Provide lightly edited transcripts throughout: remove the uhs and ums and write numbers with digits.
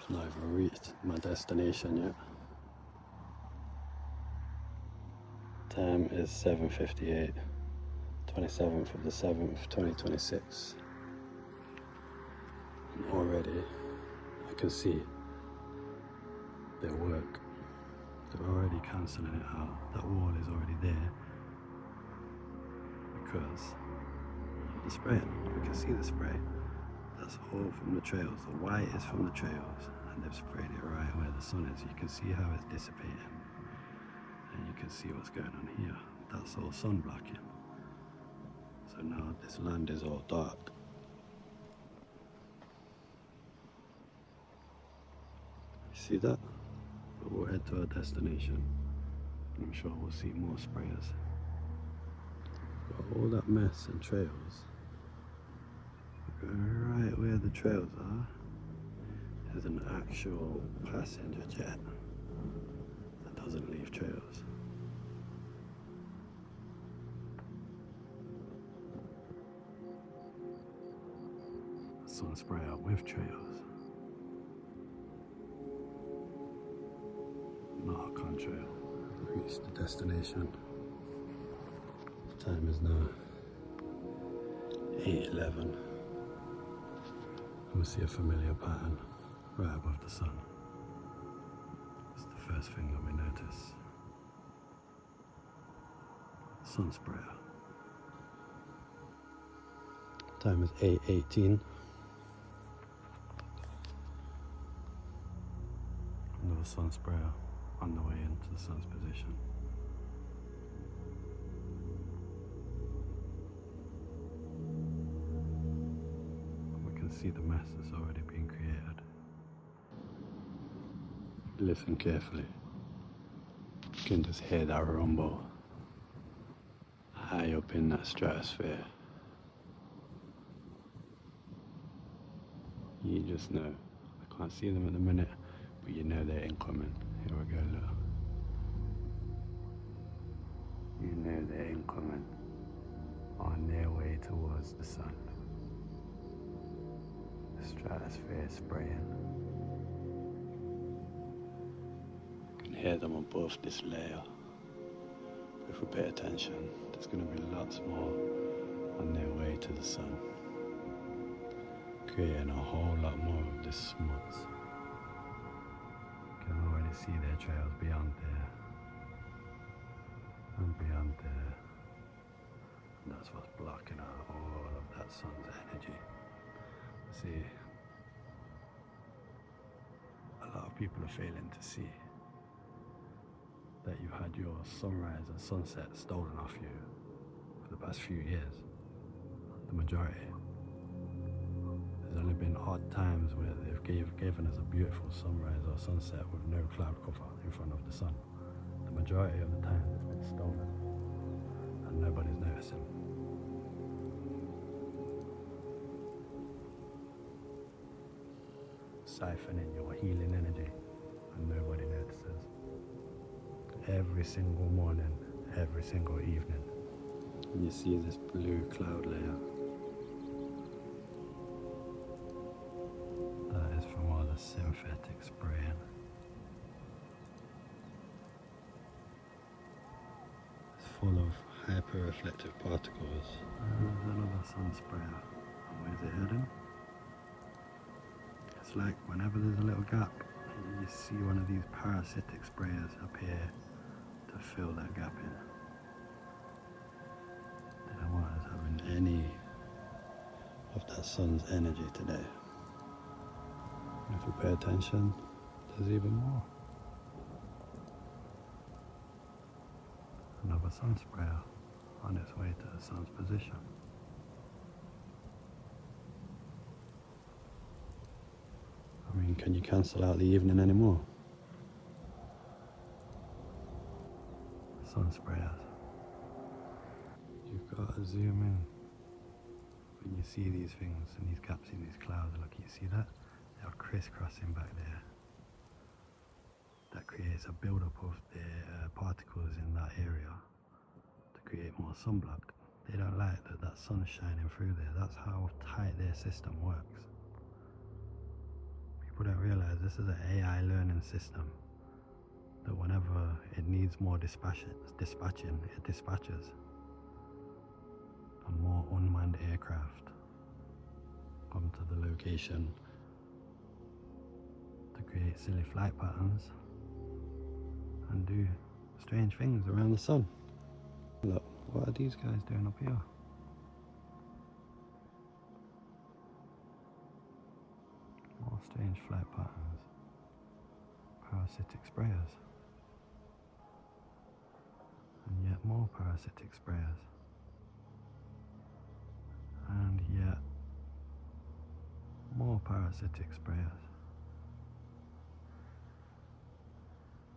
Not even reached my destination yet. Time is 7:58, 27th of the 7th, 2026. And already I can see their work. They're already cancelling it out. That wall is already there because the spraying. We can see the spray. That's all from the trails. The white is from the trails, and they've sprayed it right where the sun is. You can see how it's dissipating, and you can see what's going on here. That's all sun blocking. So now this land is all dark. You see that? But we'll head to our destination. I'm sure we'll see more sprayers. Got all that mess and trails. Right where the trails are, there's an actual passenger jet that doesn't leave trails. A sun sprayer with trails. Not a contrail. Reached the destination. The time is now 8:11. We see a familiar pattern right above the sun. It's the first thing that we notice. Sun sprayer. Time is 8:18. Another sun sprayer on the way into the sun's position. See the mess that's already been created. Listen carefully. You can just hear that rumble high up in that stratosphere. You just know. I can't see them at the minute, but you know they're incoming. Here we go, look. You know they're incoming on their way towards the sun. Stratosphere spraying. You can hear them above this layer. If we pay attention, there's going to be lots more on their way to the sun, creating a whole lot more of this smuts. You can already see their trails beyond there and beyond there. And that's what's blocking out all of that sun's energy. See, a lot of people are failing to see that you've had your sunrise and sunset stolen off you for the past few years. The majority. There's only been odd times where they've given us a beautiful sunrise or sunset with no cloud cover in front of the sun. The majority of the time it's been stolen and nobody's noticing. Siphoning your healing energy and nobody notices. Every single morning, every single evening. And you see this blue cloud layer. That is from all the synthetic spraying. It's full of hyper-reflective particles. There's another sun sprayer. And where's it heading? It's like whenever there's a little gap, you see one of these parasitic sprayers appear to fill that gap in. They don't want us having any of that sun's energy today. And if we pay attention, there's even more. Another sun sprayer on its way to the sun's position. I mean, can you cancel out the evening anymore? Sun sprayers. You've got to zoom in when you see these things and these gaps in these clouds. Look, you see that? They're crisscrossing back there. That creates a build-up of the particles in that area to create more sunblock. They don't like that sun's shining through there. That's how tight their system works. People don't realize this is an AI learning system that whenever it needs more dispatching, it dispatches. And more unmanned aircraft come to the location to create silly flight patterns and do strange things around the sun. Look, what are these guys doing up here? More strange flight patterns. Parasitic sprayers. And yet more parasitic sprayers. And yet more parasitic sprayers.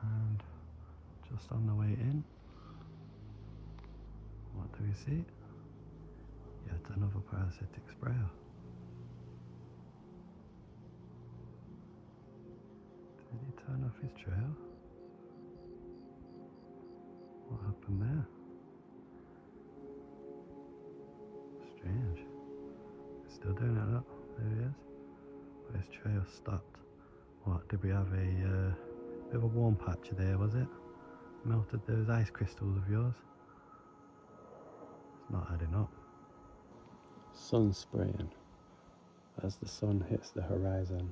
And just on the way in, what do we see? Yet another parasitic sprayer. Did he turn off his trail? What happened there? Strange. He's still doing it up. There he is. But his trail stopped. What, did we have a bit of a warm patch there, was it? Melted those ice crystals of yours? It's not adding up. Sun spraying. As the sun hits the horizon,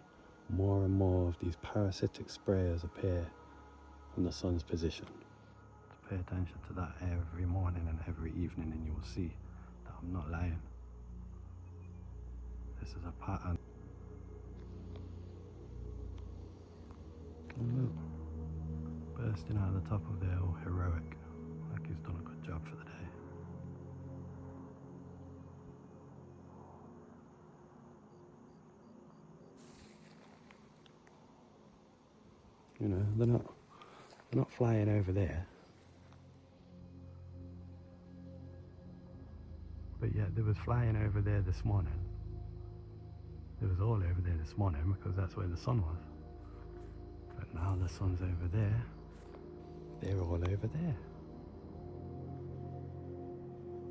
more and more of these parasitic sprayers appear from the sun's position. To pay attention to that every morning and every evening, and you will see that I'm not lying. This is a pattern. And look, bursting out of the top of there, all heroic, like he's done a good job for the day. You know, they're not flying over there. But yet they was flying over there this morning. It was all over there this morning because that's where the sun was. But now the sun's over there. They're all over there.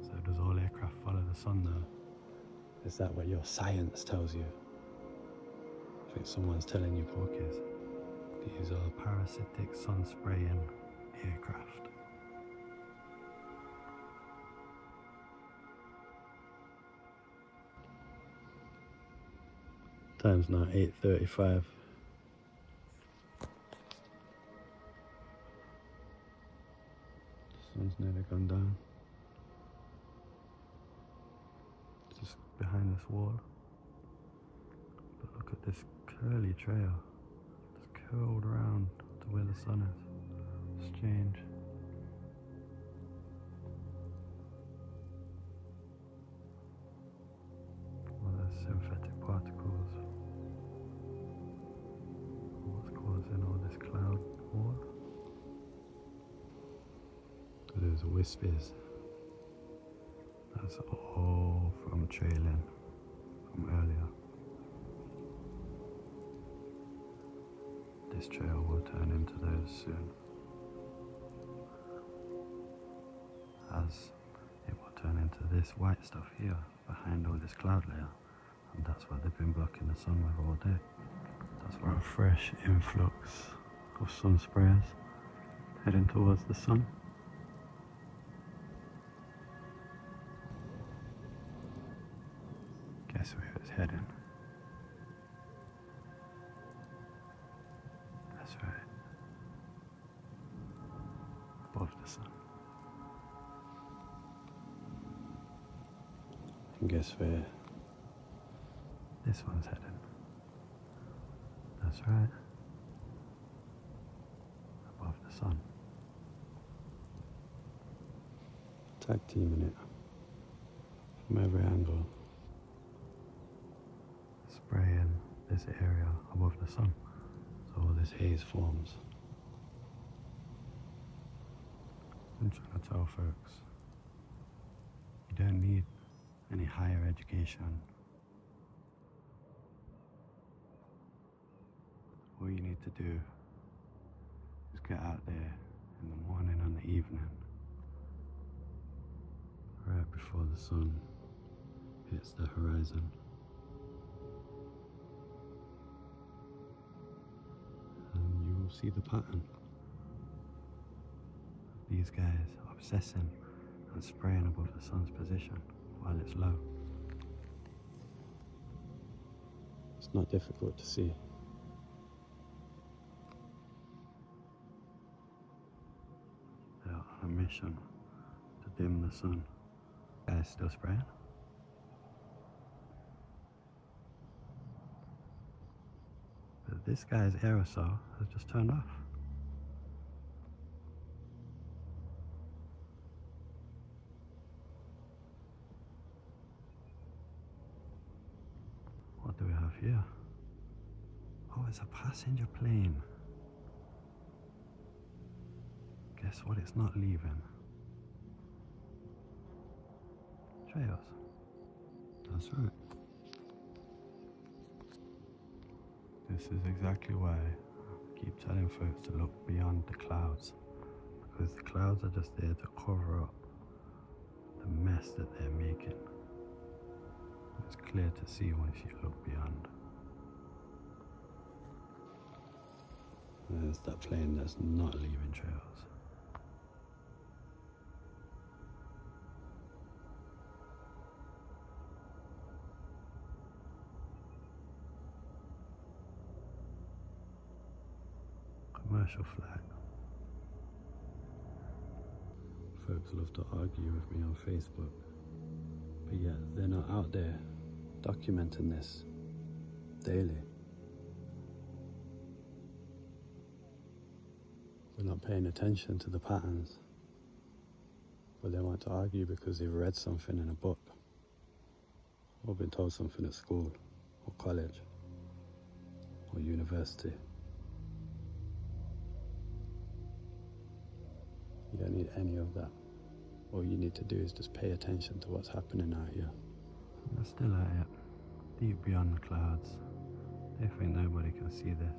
So does all aircraft follow the sun though? Is that what your science tells you? I think someone's telling you porkies. These are parasitic sun spraying aircraft. Time's now 8:35. The sun's nearly gone down. Just behind this wall. But look at this curly trail. It's curled around to where the sun is. Strange. All those synthetic particles. What's causing all this cloud wall? Those wispies. That's all from trailing from earlier. This trail will turn into those soon. As it will turn into this white stuff here behind all this cloud layer. And that's what they've been blocking the sun with all day. That's why a fresh influx of sun sprayers heading towards the sun. Guess where it's heading? That's right. Above the sun. And guess where this one's heading? That's right. Above the sun. Tag teaming it from every angle. Spraying this area above the sun, so all this haze forms. I'm trying to tell folks, you don't need any higher education. All you need to do is get out there in the morning and the evening, right before the sun hits the horizon. see the pattern? These guys obsessing and spraying above the sun's position while it's low. It's not difficult to see. They're on a mission to dim the sun. Guys still spraying? But this guy's aerosol has just turned off. What do we have here? Oh, it's a passenger plane. Guess what it's not leaving? Trails. That's right. This is exactly why I keep telling folks to look beyond the clouds, because the clouds are just there to cover up the mess that they're making. It's clear to see once you look beyond. There's that plane that's not leaving trails. Commercial flag. Folks love to argue with me on Facebook, but yet they're not out there documenting this daily. They're not paying attention to the patterns, but they want to argue because they've read something in a book or been told something at school or college or university. You don't need any of that. All you need to do is just pay attention to what's happening out here. They're still at it, deep beyond the clouds. They think nobody can see this.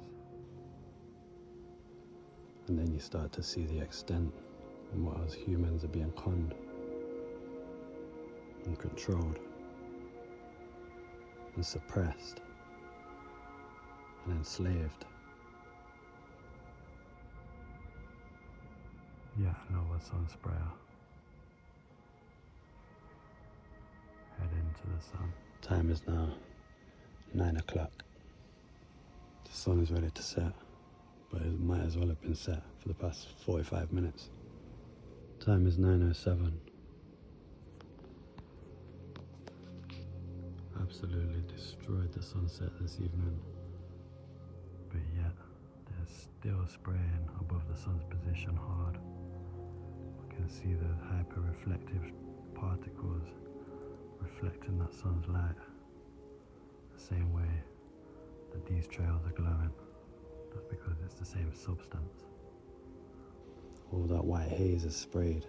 And then you start to see the extent and what us humans are being conned and controlled and suppressed and enslaved. Yeah, another sun sprayer. Head into the sun. Time is now 9 o'clock. The sun is ready to set, but it might as well have been set for the past 45 minutes. Time is 9:07. Absolutely destroyed the sunset this evening, but yet they're still spraying above the sun's position hard. You can see the hyper-reflective particles reflecting that sun's light the same way that these trails are glowing. That's because it's the same substance. All that white haze is sprayed